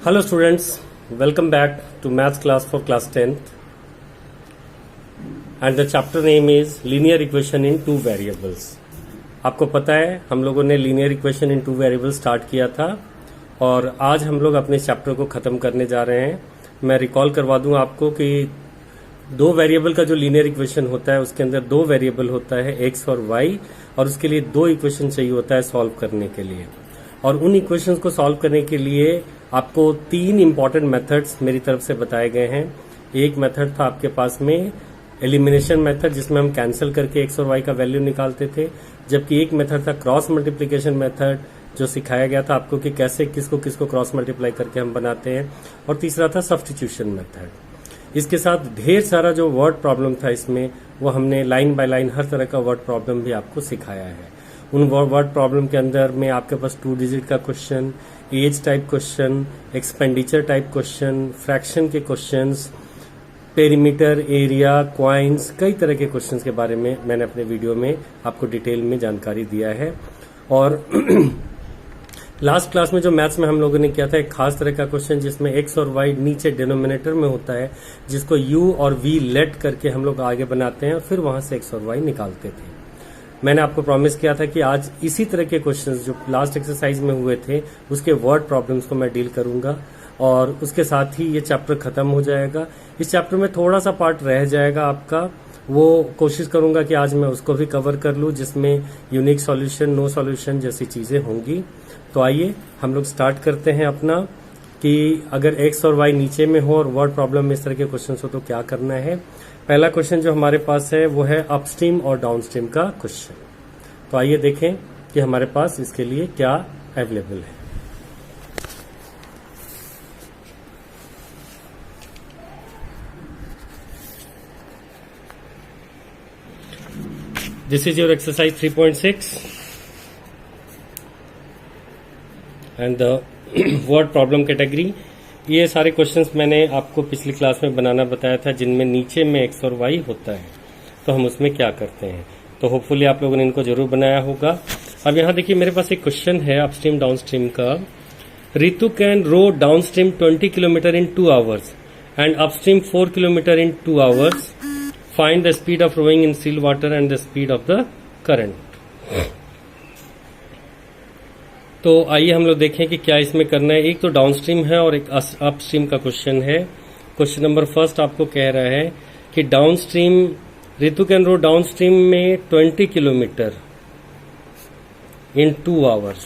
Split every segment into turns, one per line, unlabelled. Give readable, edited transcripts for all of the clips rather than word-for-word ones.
Hello students, welcome back to maths class for class 10th and the chapter name is linear equation in two variables। आपको पता है हम लोगों ने linear equation in two variables start किया था और आज हम लोग अपने चैप्टर को ख़त्म करने जा रहे हैं। मैं रिकॉल करवा दूं आपको कि दो वेरिएबल का जो लीनियर इक्वेशन होता है उसके अंदर दो वेरिएबल होता है x और y और उसके लिए दो इक्वेशन चाहिए होता है सॉल्व करने के लिए। और उन इक्वेशंस को सॉल्व करने के लिए आपको तीन इंपॉर्टेंट मेथड्स मेरी तरफ से बताए गए हैं। एक मेथड था आपके पास में एलिमिनेशन मेथड जिसमें हम कैंसिल करके x और y का वैल्यू निकालते थे, जबकि एक मेथड था क्रॉस मल्टीप्लिकेशन मेथड जो सिखाया गया था आपको कि कैसे किसको किसको क्रॉस मल्टीप्लाई करके हम बनाते हैं, और तीसरा था सब्स्टिट्यूशन मेथड। इसके साथ ढेर सारा जो वर्ड प्रॉब्लम था इसमें वो हमने लाइन बाय लाइन हर तरह का वर्ड प्रॉब्लम भी आपको सिखाया है। उन वर्ड प्रॉब्लम के अंदर में आपके पास 2 डिजिट का question, age type question, expenditure type question, fraction के क्वेश्चंस, पेरीमीटर, एरिया, क्वाइंस, कई तरह के क्वेश्चंस के बारे में मैंने अपने वीडियो में आपको डिटेल में जानकारी दिया है। और लास्ट क्लास में जो मैथ्स में हम लोगों ने किया था एक खास तरह का क्वेश्चन जिसमें x और y नीचे डिनोमिनेटर में होता है, जिसको u और v लेट करके हम लोग आगे बनाते हैं और फिर वहां से x और y निकालते थे। मैंने आपको प्रॉमिस किया था कि आज इसी तरह के क्वेश्चंस जो लास्ट एक्सरसाइज में हुए थे उसके वर्ड प्रॉब्लम्स को मैं डील करूंगा और उसके साथ ही ये चैप्टर खत्म हो जाएगा। इस चैप्टर में थोड़ा सा पार्ट रह जाएगा आपका, वो कोशिश करूंगा कि आज मैं उसको भी कवर कर लूं जिसमें यूनिक सॉल्यूशन, नो सॉल्यूशन जैसी चीजें होंगी। तो आइए हम लोग स्टार्ट करते हैं अपना कि अगर x और y नीचे में हो और वर्ड प्रॉब्लम में इस तरह के क्वेश्चन हो तो क्या करना है। पहला क्वेश्चन जो हमारे पास है वो है अपस्ट्रीम और डाउनस्ट्रीम का क्वेश्चन। तो आइए देखें कि हमारे पास इसके लिए क्या अवेलेबल है। This is your exercise 3.6 and the word problem category. ये सारे क्वेश्चंस मैंने आपको पिछली क्लास में बनाना बताया था जिनमें नीचे में x और y होता है, तो हम उसमें क्या करते हैं। तो होपफुली आप लोगों ने इनको जरूर बनाया होगा। अब यहाँ देखिए मेरे पास एक क्वेश्चन है अपस्ट्रीम डाउनस्ट्रीम का। Ritu can row downstream 20 kilometre in 2 hours and upstream 4 kilometre in 2 hours. Find the speed of rowing in still water and the speed of the current. तो आइए हम लोग देखें कि क्या इसमें करना है। एक तो डाउनस्ट्रीम है और एक अपस्ट्रीम का क्वेश्चन है। क्वेश्चन नंबर फर्स्ट आपको कह रहा है कि downstream Ritu can row downstream में 20 किलोमीटर इन 2 आवर्स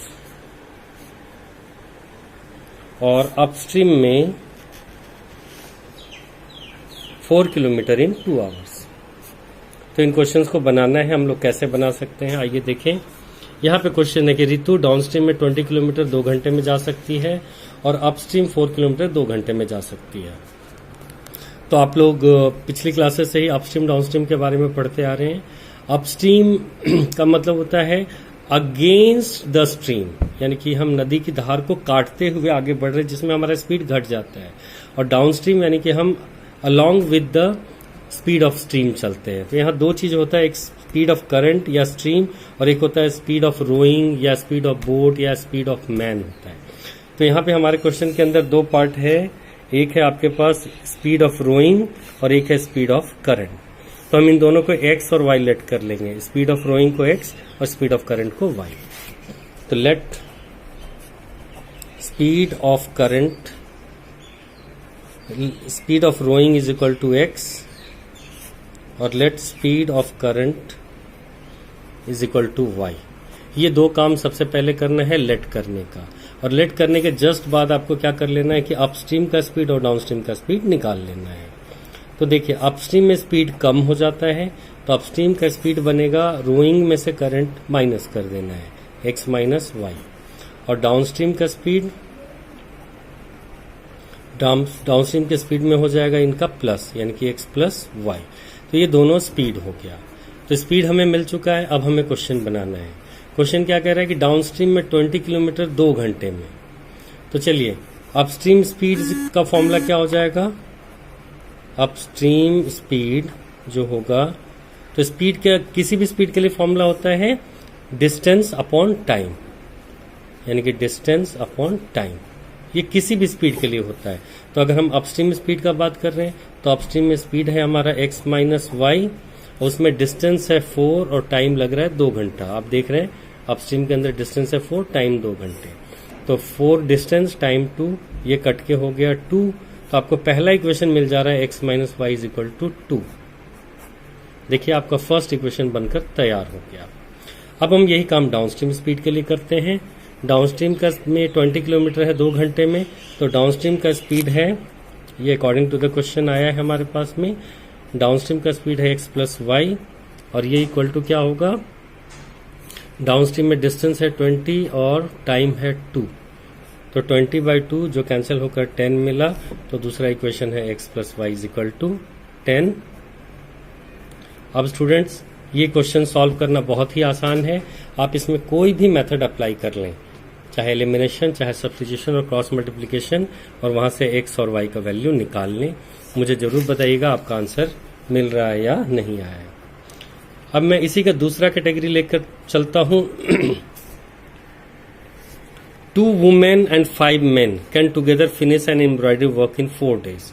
और अपस्ट्रीम में 4 किलोमीटर इन 2 आवर्स। तो इन क्वेश्चंस को बनाना है, हम लोग कैसे बना सकते हैं आइए देखें। यहाँ पे क्वेश्चन है कि रितु डाउनस्ट्रीम में 20 किलोमीटर 2 घंटे में जा सकती है और अपस्ट्रीम 4 किलोमीटर 2 घंटे में जा सकती है। तो आप लोग पिछली क्लासेस से ही अपस्ट्रीम डाउनस्ट्रीम के बारे में पढ़ते आ रहे हैं। अपस्ट्रीम का मतलब होता है अगेंस्ट द स्ट्रीम, यानी कि हम नदी की धार को काटते हुए आगे बढ़ रहे हैं जिसमें हमारा स्पीड घट जाता है। और डाउनस्ट्रीम यानी कि हम along with the speed of stream चलते हैं। तो यहाँ दो चीज होता है, एक स्पीड ऑफ करंट या स्ट्रीम और एक होता है स्पीड ऑफ रोइंग या स्पीड ऑफ बोट या स्पीड ऑफ मैन होता है। तो यहाँ पे हमारे क्वेश्चन के अंदर दो पार्ट है, एक है आपके पास स्पीड ऑफ रोइंग और एक है स्पीड ऑफ करंट। तो हम इन दोनों को x और y लेट कर लेंगे, स्पीड ऑफ रोइंग को x और स्पीड ऑफ करंट को y। तो let speed of current speed of rowing is equal to x और let speed of current is equal to y। ये दो काम सबसे पहले करना है लेट करने का, और लेट करने के जस्ट बाद आपको क्या कर लेना है कि अपस्ट्रीम का स्पीड और डाउनस्ट्रीम का स्पीड निकाल लेना है। तो देखिए अपस्ट्रीम में स्पीड कम हो जाता है तो अपस्ट्रीम का स्पीड बनेगा रोइंग में से करंट माइनस कर देना है x माइनस y, और डाउनस्ट्रीम का स्पीड डाउनस्ट्रीम के स्पीड में हो जाएगा इनका प्लस, यानी कि x प्लस y। तो ये दोनों स्पीड हो गया। तो स्पीड हमें मिल चुका है। अब हमें क्वेश्चन बनाना है। क्वेश्चन क्या कह रहा है कि डाउनस्ट्रीम में 20 किलोमीटर 2 घंटे में। तो चलिए अपस्ट्रीम स्पीड का फॉर्मूला क्या हो जाएगा, अपस्ट्रीम स्पीड जो होगा, तो स्पीड का किसी भी स्पीड के लिए फॉर्मूला होता है डिस्टेंस अपॉन टाइम, यानी कि डिस्टेंस अपॉन टाइम। ये किसी भी स्पीड के लिए होता है। तो अगर हम अपस्ट्रीम स्पीड का बात कर रहे हैं तो अपस्ट्रीम में स्पीड है हमारा x माइनस वाई, उसमें डिस्टेंस है 4 और टाइम लग रहा है 2 घंटा। आप देख रहे हैं अपस्ट्रीम के अंदर डिस्टेंस है 4, टाइम 2 घंटे। तो 4 डिस्टेंस टाइम 2, ये कट के हो गया 2। तो आपको पहला इक्वेशन मिल जा रहा है x minus Y is equal to 2। देखिए आपका फर्स्ट इक्वेशन बनकर तैयार हो गया। अब हम यही काम डाउनस्ट्रीम स्पीड के लिए करते हैं। डाउनस्ट्रीम का में 20 किलोमीटर है 2 घंटे में, तो डाउनस्ट्रीम का स्पीड है, ये अकॉर्डिंग टू द क्वेश्चन आया है हमारे पास में, डाउनस्ट्रीम का स्पीड है x प्लस वाई, और ये इक्वल टू क्या होगा, डाउनस्ट्रीम में डिस्टेंस है 20 और टाइम है 2, तो 20/2 जो कैंसिल होकर 10 मिला, तो दूसरा इक्वेशन है x plus Y is equal to 10। अब स्टूडेंट्स ये क्वेश्चन सॉल्व करना बहुत ही आसान है। आप इसमें कोई भी मेथड अप्लाई कर लें, चाहे एलिमिनेशन, चाहे सब्स्टिट्यूशन और क्रॉस मल्टीप्लिकेशन, और वहां से x और y का वैल्यू निकाल लें। मुझे जरूर बताइएगा आपका आंसर मिल रहा है या नहीं आया है। अब मैं इसी का दूसरा कैटेगरी लेकर चलता हूं। 2 women and 5 men can together finish an embroidery work in 4 days।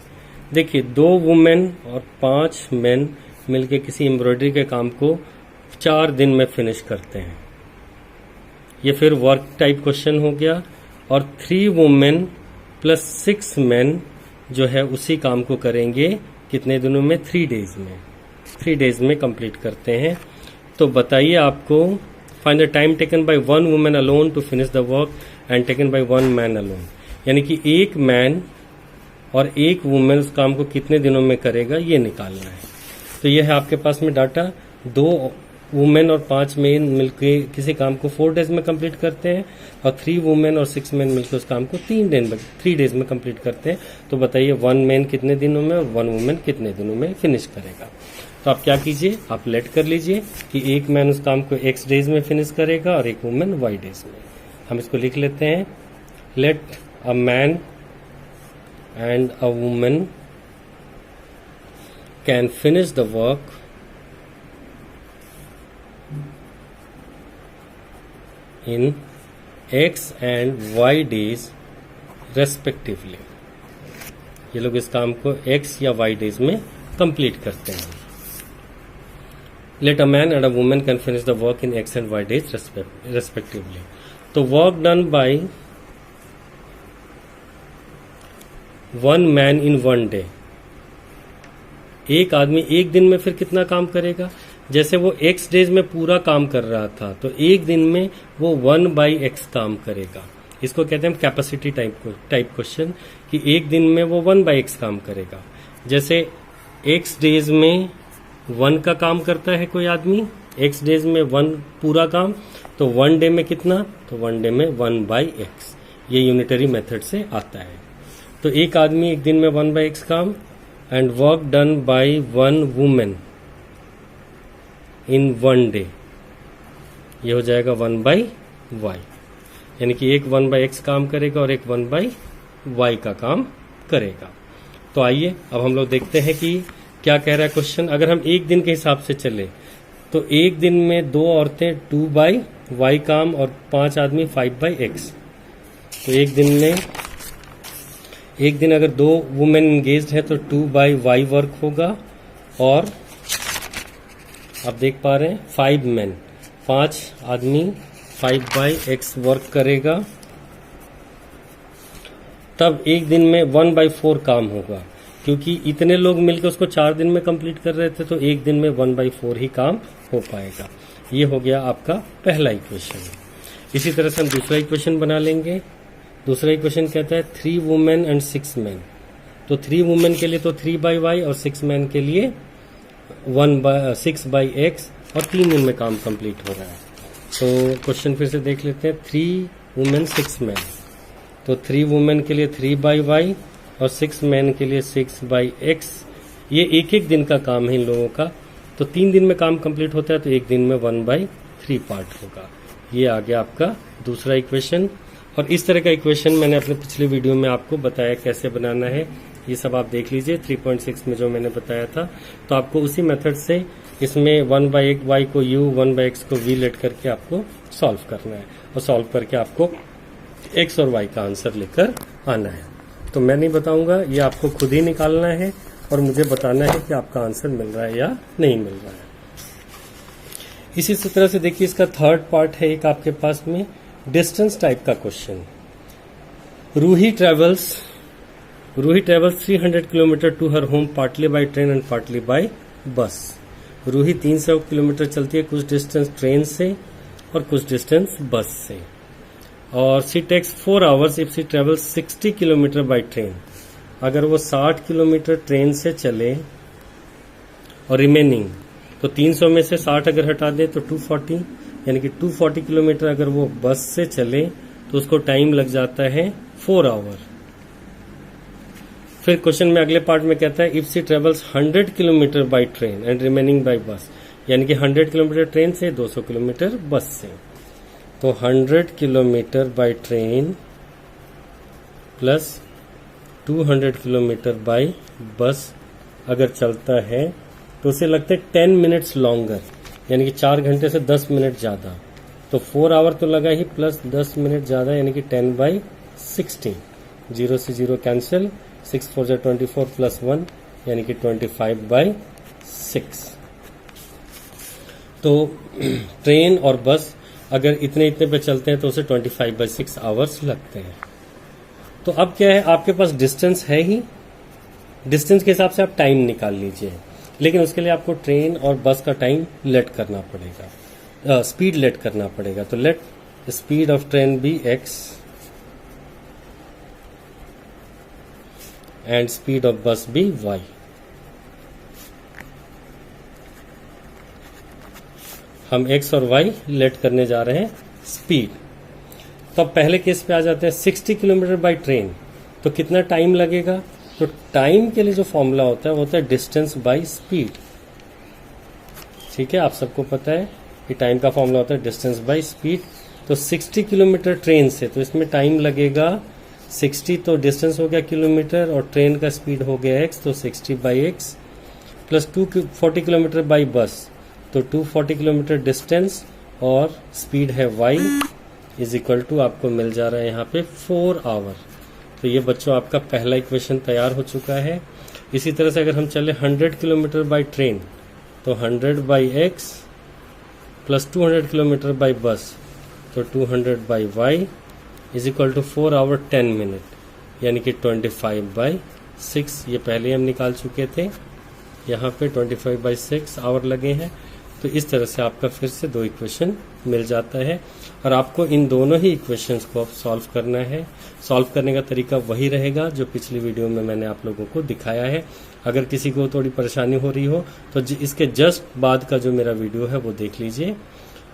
देखिए 2 वुमेन और 5 मेन मिलके किसी एम्ब्रॉयडरी के काम को 4 दिन में फिनिश करते हैं। ये फिर वर्क टाइप क्वेश्चन हो गया। और 3 वुमेन प्लस 6 मेन जो है उसी काम को करेंगे कितने दिनों में, 3 days में। 3 days में कंप्लीट करते हैं। तो बताइए आपको, find the time taken by 1 women alone to finish the work and taken by 1 man alone. यानी कि 1 मैन और 1 वुमेन उस काम को कितने दिनों में करेगा, ये निकालना है। तो ये है आपके पास में डाटा। 2 वुमेन और 5 मेन मिलकर किसी काम को 4 days में कंप्लीट करते हैं, और 3 वुमेन और 6 मेन मिलकर उस काम को 3 days में कंप्लीट करते हैं। तो बताइए 1 मैन कितने दिनों में और 1 वुमेन कितने दिनों में फिनिश करेगा। तो आप क्या कीजिए, आप लेट कर लीजिए कि 1 मैन उस काम को x days में फिनिश करेगा और 1 वुमेन y days में। हम इसको लिख लेते हैं, let a man and a women can finish the work in x and y days respectively। ये लोग इस काम को x या y days में कंप्लीट करते हैं। Let a man and a woman can finish the work in x and y days respectively। तो work done by 1 man in 1 day, एक आदमी 1 दिन में फिर कितना काम करेगा। जैसे वो x days में पूरा काम कर रहा था, तो 1 दिन में वो 1/x काम करेगा। इसको कहते हैं कैपेसिटी टाइप क्वेश्चन, कि 1 दिन में वो 1/x काम करेगा। जैसे x days में 1 का काम करता है कोई आदमी, x days में 1 पूरा काम, तो 1 डे में कितना, तो 1 डे में 1/x। ये यूनिटरी मेथड से आता है। तो एक आदमी 1 दिन में 1/x काम, and work done by 1 woman in 1 day, ये हो जाएगा 1/y। यानी कि एक 1/x काम करेगा और एक 1/y का काम करेगा। तो आइए अब हम लोग देखते हैं कि क्या कह रहा है क्वेश्चन। अगर हम 1 दिन के हिसाब से चले तो 1 दिन में 2 औरतें 2/y काम और 5 आदमी 5/x। तो एक दिन अगर 2 वुमेन एंगेज्ड है तो 2/y वर्क होगा, और आप देख पा रहे हैं 5 मेन, 5 आदमी 5/x वर्क करेगा। तब 1 दिन में 1/4 काम होगा, क्योंकि इतने लोग मिलकर उसको 4 दिन में कंप्लीट कर रहे थे, तो 1 दिन में 1/4 ही काम हो पाएगा। ये हो गया आपका पहला इक्वेशन। इसी तरह से हम दूसरा इक्वेशन बना लेंगे। दूसरा इक्वेशन कहता है 3 वुमेन एंड 6 मैन। तो 3 वुमेन के लिए तो 3/y और 6 मैन के लिए 6/x, और 3 दिन में काम कंप्लीट हो रहा है। तो क्वेश्चन फिर से देख लेते हैं। 3 वुमेन 6 मैन, तो 3 वुमेन के लिए 3/y और 6 मैन के लिए 6/x। ये एक एक दिन का काम है इन लोगों का, तो 3 दिन में काम कंप्लीट होता है, तो 1 दिन में 1/3 पार्ट होगा। ये आ गया आपका दूसरा इक्वेशन। और इस तरह का इक्वेशन मैंने अपने पिछले वीडियो में आपको बताया कैसे बनाना है, ये सब आप देख लीजिए 3.6 में जो मैंने बताया था। तो आपको उसी मेथड से इसमें 1/y को u, 1/x को v लेट करके आपको सॉल्व करना है, और सॉल्व करके आपको x और y का आंसर लेकर आना है। तो मैं नहीं बताऊंगा, ये आपको खुद ही निकालना है और मुझे बताना है कि आपका आंसर मिल रहा है या नहीं मिल रहा है। इसी तरह से देखिए, इसका थर्ड पार्ट है एक आपके पास में डिस्टेंस टाइप का question. Ruhi travels 300 kilometre to her home partly by train and partly by bus. Ruhi 300 kilometre चलती है, कुछ डिस्टेंस ट्रेन से और कुछ डिस्टेंस बस से। और she takes 4 hours if she travels 60 kilometre by train. अगर वो 60 किलोमीटर ट्रेन से चले और रिमेनिंग, तो 300 में से 60 अगर हटा दे तो 240, यानी कि 240 किलोमीटर अगर वो बस से चले तो उसको टाइम लग जाता है 4 आवर। फिर क्वेश्चन में अगले पार्ट में कहता है if she travels 100 kilometre by train and remaining by bus, यानी कि 100 किलोमीटर ट्रेन से, 200 किलोमीटर बस से। तो 100 kilometre by train plus 200 kilometre bye बस अगर चलता है तो उसे लगते 10 मिनट्स लॉन्गर, यानी कि 4 घंटे से 10 मिनट ज्यादा। तो 4 आवर तो लगा ही, प्लस 10 मिनट ज्यादा, यानी कि 10/60। 0 से 0 कैंसिल, 6 4 जा 24 प्लस 1, यानी कि 25/6। तो ट्रेन और बस अगर इतने पे चलते हैं तो उसे 25/6 आवर्स लगते हैं। तो अब क्या है, आपके पास डिस्टेंस है ही, डिस्टेंस के हिसाब से आप टाइम निकाल लीजिए, लेकिन उसके लिए आपको ट्रेन और बस का टाइम लेट करना पड़ेगा, स्पीड लेट करना पड़ेगा। तो let speed of train be x and speed of bus be y। हम x और y लेट करने जा रहे हैं स्पीड। तो अब पहले केस पे आ जाते हैं, 60 किलोमीटर बाय ट्रेन, तो कितना टाइम लगेगा। तो टाइम के लिए जो फॉर्मूला होता है वो होता है डिस्टेंस बाय स्पीड। ठीक है, आप सबको पता है कि टाइम का फॉर्मूला होता है डिस्टेंस बाय स्पीड। तो 60 किलोमीटर ट्रेन से, तो इसमें टाइम लगेगा 60, तो डिस्टेंस हो गया किलोमीटर और ट्रेन का स्पीड हो गया x, तो 60/x plus 240 kilometre bye bus, तो 240 किलोमीटर डिस्टेंस और स्पीड है y इज इक्वल टू आपको मिल जा रहा है यहाँ पे 4 आवर। तो ये बच्चों आपका पहला इक्वेशन तैयार हो चुका है। इसी तरह से अगर हम चले 100 किलोमीटर बाय ट्रेन, तो 100/x plus 200 kilometre bye bus, तो 200/y is equal to 4 hour 10 minute, यानी कि 25/6। ये पहले हम निकाल चुके थे, यहाँ पे 25/6 आवर लगे हैं। तो इस तरह से आपका फिर से 2 इक्वेशन मिल जाता है और आपको इन दोनों ही इक्वेशंस को अब सॉल्व करना है। सॉल्व करने का तरीका वही रहेगा जो पिछली वीडियो में मैंने आप लोगों को दिखाया है। अगर किसी को थोड़ी परेशानी हो रही हो तो इसके जस्ट बाद का जो मेरा वीडियो है वो देख लीजिए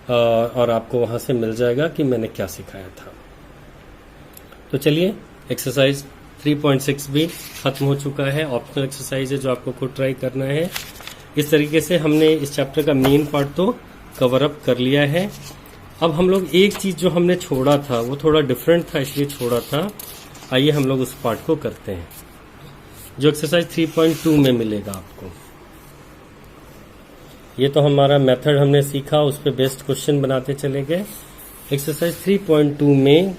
और आपको वहां से मिल जाएगा कि मैंने क्या सिखाया था। तो चलिए, एक्सरसाइज 3.6 भी खत्म हो चुका है। ऑप्शनल एक्सरसाइज है जो आपको खुद ट्राई करना है। इस तरीके से हमने इस चैप्टर का मेन पार्ट तो कवर अप कर लिया है। अब हम लोग एक चीज जो हमने छोड़ा था वो थोड़ा डिफरेंट था, इसलिए छोड़ा था। आइए हम लोग उस पार्ट को करते हैं जो एक्सरसाइज 3.2 में मिलेगा आपको। ये तो हमारा मेथड हमने सीखा, उस पर बेस्ट क्वेश्चन बनाते चले गए। एक्सरसाइज 3.2 में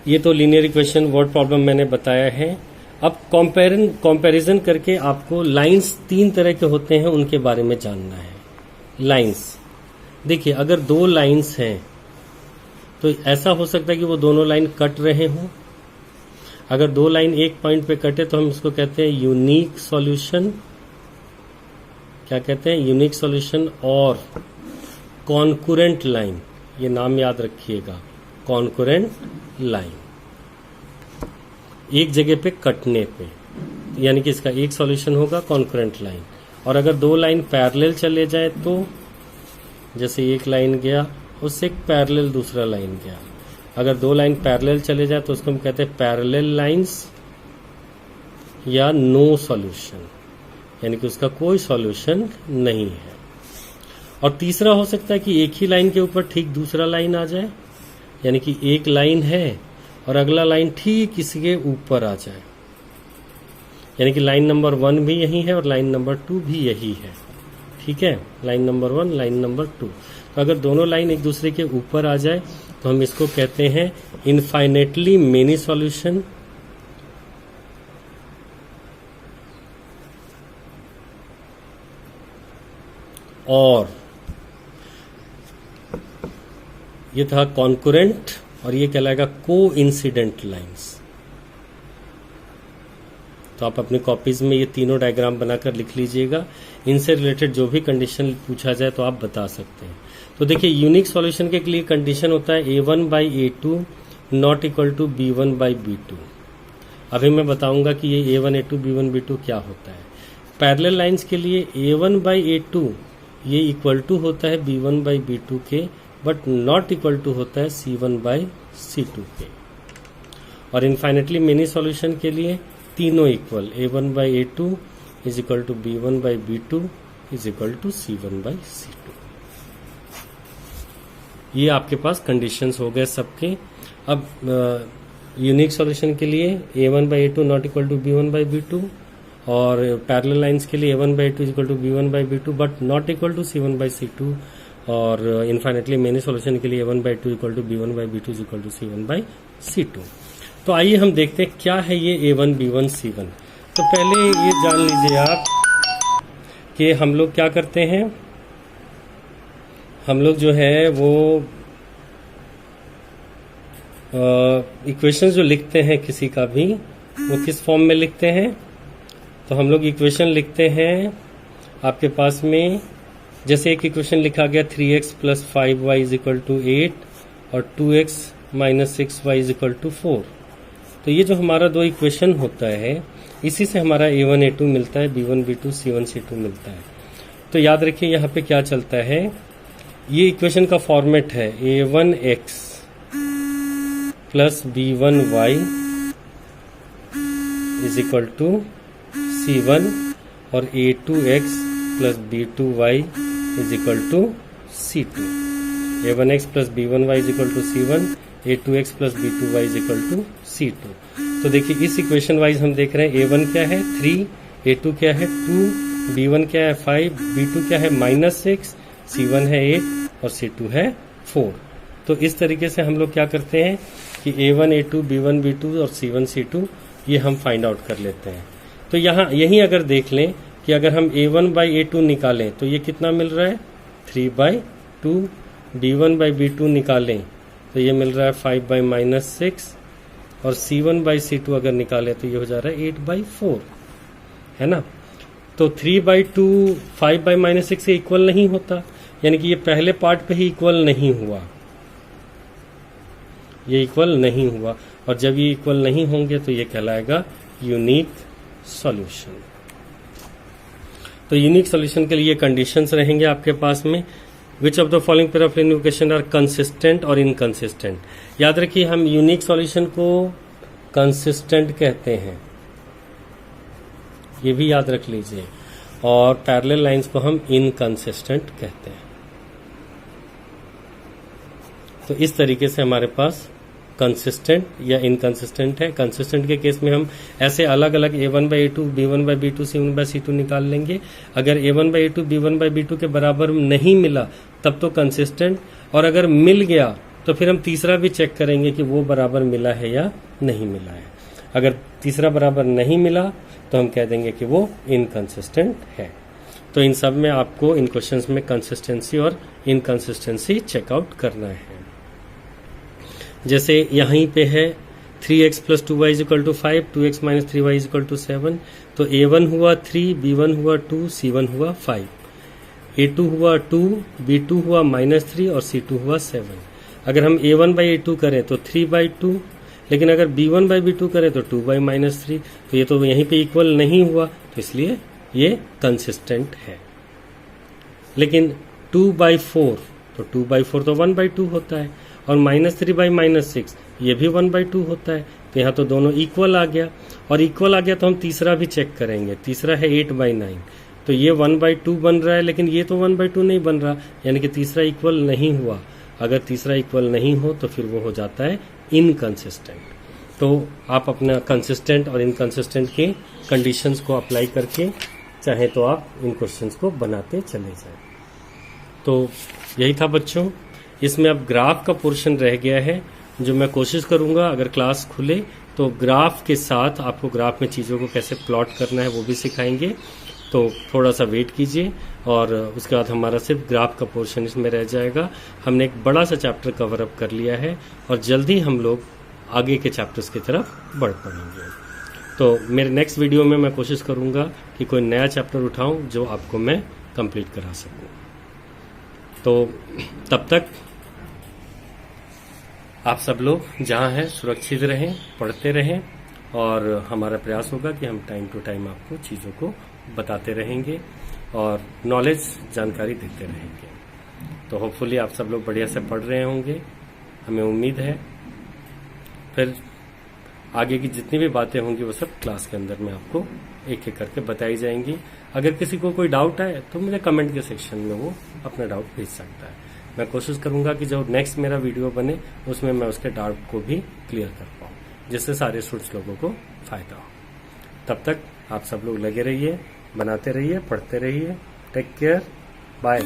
ये तो लीनियर इक्वेशन वर्ड प्रॉब्लम मैंने बताया है। अब कंपैरिजन करके आपको लाइंस 3 तरह के होते हैं, उनके बारे में जानना है। लाइंस देखिए, अगर 2 लाइंस हैं तो ऐसा हो सकता है कि वो दोनों लाइन कट रहे हों। अगर 2 लाइन एक पॉइंट पे कटे तो हम इसको कहते हैं यूनिक सॉल्यूशन। क्या कहते हैं? Unique solution. और कॉन्कुरेंट लाइन, ये नाम याद रखिएगा, कॉन्कुरेंट लाइन, एक जगह पे कटने पे, यानी कि इसका एक सॉल्यूशन होगा कॉन्कुरेंट लाइन। और अगर 2 लाइन पैरेलल चले जाए तो जैसे एक लाइन गया उससे एक पैरेलल दूसरा लाइन गया। अगर 2 लाइन पैरेलल चले जाए तो उसको हम कहते हैं पैरेलल लाइंस या नो सॉल्यूशन, यानी कि उसका कोई सॉल्यूशन नहीं है। और तीसरा हो सकता है कि एक ही लाइन के ऊपर ठीक दूसरा लाइन आ जाए, यानी कि एक लाइन है और अगला लाइन ठीक इसके ऊपर आ जाए, यानी कि लाइन नंबर 1 भी यही है और लाइन नंबर 2 भी यही है। ठीक है, लाइन नंबर 1, लाइन नंबर 2। तो अगर दोनों लाइन एक दूसरे के ऊपर आ जाए तो हम इसको कहते हैं इनफाइनेटली मेनी सॉल्यूशन और ये था कॉन्कुरेंट और ये कहलाएगा कोइंसिडेंट लाइंस। तो आप अपनी कॉपीज में ये तीनों डायग्राम बनाकर लिख लीजिएगा। इनसे रिलेटेड जो भी कंडीशन पूछा जाए तो आप बता सकते हैं। तो देखिए यूनिक सॉल्यूशन के लिए कंडीशन होता है a1/a2 not equal to b1/b2। अभी मैं बताऊंगा कि ये a1 a2 b1 b2 क्या होता है। पैरेलल लाइंस के लिए a1/a2 ये इक्वल टू होता है b1/b2 के, बट नॉट इक्वल टू होता है c1/c2 के। और इनफाइनेटली मेनी सॉल्यूशन के लिए तीनों equal a1/a2 is equal to b1/b2 is equal to c1/c2। ये आपके पास कंडीशंस हो गए सबके। अब यूनिक सॉल्यूशन के लिए a1/a2 not equal to b1/b2 और पैरेलल लाइंस के लिए a1/a2 equal to b1/b2 but not equal to c1/c2 और इनफाइनेटली मेनी सॉल्यूशन के लिए a1/2 equal to b1/b2 equal to c1/c2। तो आइए हम देखते हैं क्या है ये a1 b1 c1। तो पहले ये जान लीजिए आप कि हम लोग क्या करते हैं। हम लोग जो है वो इक्वेशन जो लिखते हैं किसी का भी वो किस फॉर्म में लिखते हैं। तो हम लोग इक्वेशन लिखते हैं आपके पास में, जैसे एक इक्वेशन लिखा गया 3x plus 5y is equal to 8 और 2x minus 6y is equal to 4। तो ये जो हमारा दो इक्वेशन होता है इसी से हमारा a1 a2 मिलता है, b1 b2 c1 c2 मिलता है। तो याद रखिए यहाँ पे क्या चलता है, ये इक्वेशन का फॉर्मेट है a1x plus b1y is equal to c1 और a2x plus b2y is equal to c2। a1x plus b1y is equal to c1, a2x plus b2y is equal to c2। तो देखिए इस इक्वेशन वाइज हम देख रहे हैं a1 क्या है 3, a2 क्या है 2, b1 क्या है 5, b2 क्या है -6, c1 है 8 और c2 है 4। तो इस तरीके से हम लोग क्या करते हैं कि a1 a2 b1 b2 और c1 c2 ये हम फाइंड आउट कर लेते हैं। तो यहाँ यहीं अगर देख लें कि अगर हम a1/a2 निकालें तो ये कितना मिल रहा है 3/2, b1/b2 निकालें तो ये मिल रहा है 5/-6 और c1/c2 अगर निकालें तो ये हो जा रहा है 8/4, है ना। तो 3/2 5/-6 से इक्वल नहीं होता, यानी कि ये पहले पार्ट पे ही इक्वल नहीं हुआ, ये इक्वल नहीं हुआ। और जब ये इक्वल नहीं होंगे तो ये कहलाएगा यूनिक सॉल्यूशन। तो यूनिक सॉल्यूशन के लिए कंडीशंस रहेंगे आपके पास में। Which of the following pair of linear equation are consistent और इनकंसिस्टेंट। याद रखिए हम यूनिक सॉल्यूशन को कंसिस्टेंट कहते हैं, ये भी याद रख लीजिए, और पैरेलल लाइंस को हम इनकंसिस्टेंट कहते हैं। तो इस तरीके से हमारे पास कंसिस्टेंट या इनकंसिस्टेंट है। कंसिस्टेंट के केस में हम ऐसे अलग अलग a1/a2 b1/b2 c1/c2 निकाल लेंगे। अगर a1/a2 b1/b2 के बराबर नहीं मिला तब तो कंसिस्टेंट, और अगर मिल गया तो फिर हम तीसरा भी चेक करेंगे कि वो बराबर मिला है या नहीं मिला है। अगर तीसरा बराबर नहीं मिला तो हम कह देंगे कि वो इनकंसिस्टेंट है। तो इन सब में आपको इन क्वेश्चंस में कंसिस्टेंसी और इनकंसिस्टेंसी चेकआउट करना है। जैसे यहीं पे है 3x plus 2y is equal to 5, 2x minus 3y is equal to 7। तो a1 हुआ 3, b1 हुआ 2, c1 हुआ 5, a2 हुआ 2, b2 हुआ -3 और c2 हुआ 7। अगर हम a1/a2 करें तो 3/2, लेकिन अगर b1/b2 करें तो 2/-3। तो ये तो यहीं पे इक्वल नहीं हुआ, तो इसलिए ये कंसिस्टेंट है। लेकिन 2/4, तो 2/4 तो 1/2 होता है, और -3/-6 ये भी 1/2 होता है। तो यहाँ तो दोनों इक्वल आ गया, और इक्वल आ गया तो हम तीसरा भी चेक करेंगे। तीसरा है 8/9, तो ये 1/2 बन रहा है, लेकिन ये तो 1/2 नहीं बन रहा, यानी कि तीसरा इक्वल नहीं हुआ। अगर तीसरा इक्वल नहीं हो तो फिर वो हो जाता है इनकंसिस्टेंट। तो आप अपना कंसिस्टेंट और इनकंसिस्टेंट के कंडीशंस को अप्लाई करके चाहे तो आप इन क्वेश्चंस को बनाते चले जाएं। तो यही था बच्चों, इसमें अब ग्राफ का पोर्शन रह गया है, जो मैं कोशिश करूंगा अगर क्लास खुले तो ग्राफ के साथ आपको ग्राफ में चीज़ों को कैसे प्लॉट करना है वो भी सिखाएंगे। तो थोड़ा सा वेट कीजिए और उसके बाद हमारा सिर्फ ग्राफ का पोर्शन इसमें रह जाएगा। हमने एक बड़ा सा चैप्टर कवर अप कर लिया है और जल्दी हम लोग आगे के चैप्टर्स की तरफ बढ़ पड़ेंगे। तो मेरे नेक्स्ट वीडियो में मैं कोशिश करूंगा कि कोई नया चैप्टर उठाऊं जो आपको मैं कंप्लीट करा सकूं। तो तब तक आप सब लोग जहां हैं सुरक्षित रहें, पढ़ते रहें और हमारा प्रयास होगा कि हम टाइम टू टाइम आपको चीज़ों को बताते रहेंगे और नॉलेज जानकारी देते रहेंगे। तो होपफुली आप सब लोग बढ़िया से पढ़ रहे होंगे, हमें उम्मीद है। फिर आगे की जितनी भी बातें होंगी वो सब क्लास के अंदर में आपको एक एक करके बताई जाएंगी। अगर किसी को कोई डाउट है तो मुझे कमेंट के सेक्शन में वो अपना डाउट भेज सकता है। मैं कोशिश करूंगा कि जो नेक्स्ट मेरा वीडियो बने उसमें मैं उसके डाउट को भी क्लियर कर पाऊँ, जिससे सारे स्टूडेंट्स लोगों को फायदा हो। तब तक आप सब लोग लगे रहिए, बनाते रहिए, पढ़ते रहिए। Take care, bye.